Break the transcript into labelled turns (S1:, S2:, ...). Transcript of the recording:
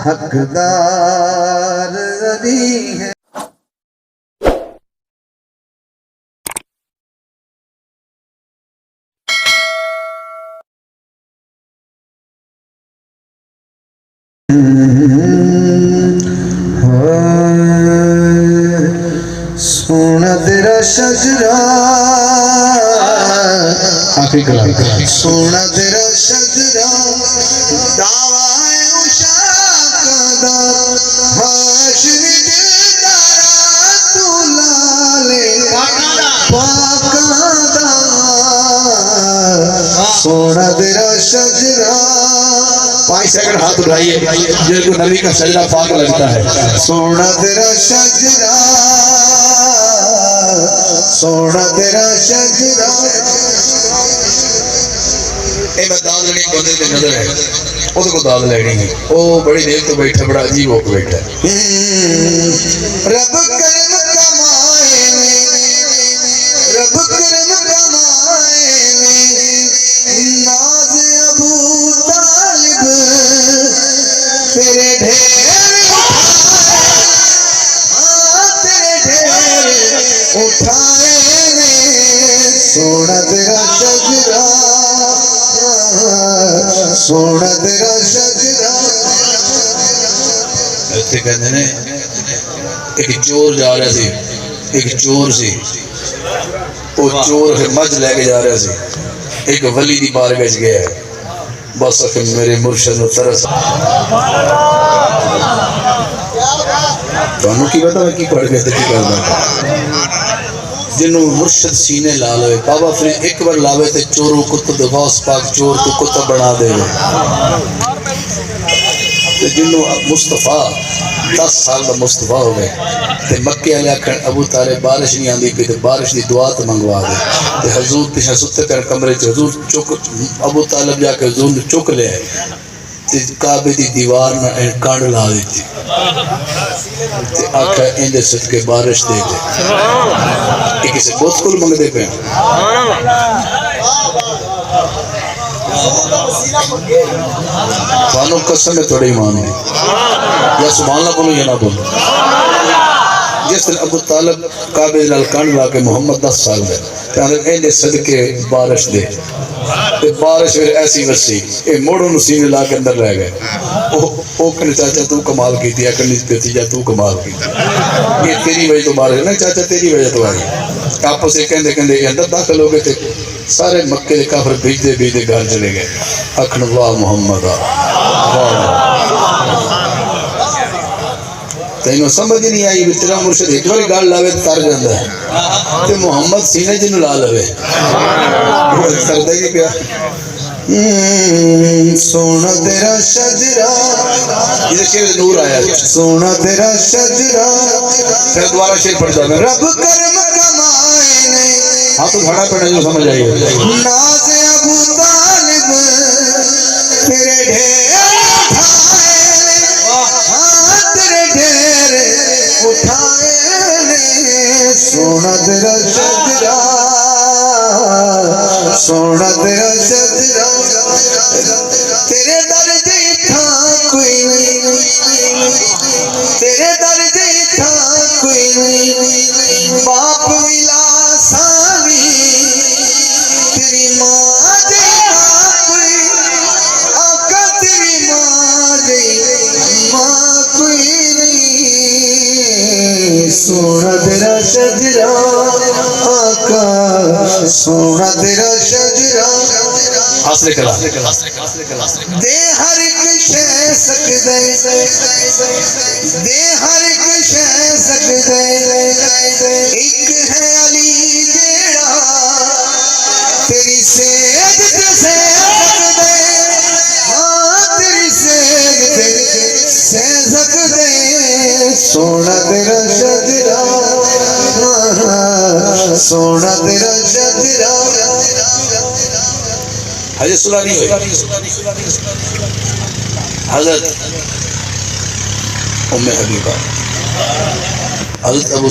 S1: حقدار علی ہے. سونا تیرا شجرا آخری کلام. سونا تیرا شجرا دعوائے اشاقہ حاشر دلدارا تو لالے پاکہ دا. سونا تیرا شجرا. 5 سیکنڈ ہاتھ اٹھائیے جن کو نبی کا شجرہ پاک لگتا ہے. سونا تیرا شجرہ، سونا تیرا شجرہ. اے میں داد لینی بندے دے نظر ہے وہ کو داد لینی ہے. وہ بڑی دیر تو بیٹھا بڑا عجیب ہو کے بیٹھا ہے. رب کرم کمائے رب کرم کمائے ناز ابو طالب تیرے ڈھیر اٹھائے نے. سونا تیرا شجرہ، سونا تیرا شجرہ. ایسے کہتے ہیں ایک چور جا رہا سی، ایک چور سی. وہ چور مجھ لے کے جا رہا سی. ایک ولی دی بارگاہ وچ گیا ہے. بس کہ میرے مرشد نو ترس. تانوں کی پتہ ہے کی پڑھ کے تے کی کردا. جنوں مرشد سینے لا لے بابا فرید ایک بار لاوے تے چوروں کتب غوث پاک چور تو کتب بنا دے. تے جنوں مصطفیٰ 10 سال دا مصطفیٰ ہو گئے تے مکے والے آکھن ابو طالب بارش نہیں آندی پئی تے بارش دی دعا تے منگوا دے. تے حضور پیچھے ستے پہ کمرے چ حضور چک ابو طالب جا کے حضور چک لے آئے تے کعبے دی دیوار میں کانڈ لا دیتی تے آکھا اندے صدقے بارش دے دے. یہ کسی بہت کل منگ دے پہ فانو قسم ہے تھوڑے ایمان میں یا سبحان اللہ بولو یا نہ بولو. جس دن ابو طالب کعبے نال کانڈ لا کے محمد 10 سال گئے کہ اندے صدقے بارش دے. بارش پھر ایسی وسی یہ موڑوں نسینے لا کے اندر رہ گئے. وہ کہنے چاچا تو کمال کی تھی اکلی تیجا تو کمال کی تھی. یہ تیری وجہ تو بارش نہیں چاچا تیری وجہ تو آئی. آپس سے کہندے کہندے اندر داخل ہو گئے تھے. سارے مکے کے کافر بھیجتے بھیجتے گھر چلے گئے. اکھن واہ محمد تینوں سمجھ نہیں آئی. تیرا مرشد ایک بار گال لاوے تر جاندہ ہے تے محمد سینے جنوں لا لوے کردہ ہی پیا. سونا تیرا شجرہ یہ شیر نور آیا. سونا تیرا شجرہ. پھر دوبارہ شیر پڑھ جانا. رب کرم کمائے نے ہاں تو گھڑا پڑھنے جو سمجھ آئیے. ناز ابو طالب تیرے ڈھیر اٹھائے نے. سونا تیرا شجرہ، سونا تیرا شجرہ. تیرے در جیتھا کوئی نہیں، تیرے در جیتھا کوئی نہیں. باپ ولا ساوی تیری ماں جیتھا کوئی. آقا تیری ماں جی ماں کوئی نہیں. سونا تیرا شجرہ آقا، سونا تیرا شجرہ. حاصل کلا دے ہر ایک شے سکدے، دے ہر ایک شے سکدے. ایک ہے علی جیڑا تیری سید تے سہ سکدے. ہاں تیری سید تے سہ سکدے. سونا تیرا شجرہ، سونا تیرا شجرہ. حضرت صلی اللہ علیہ حضرت ام حبیبہ حضرت ابو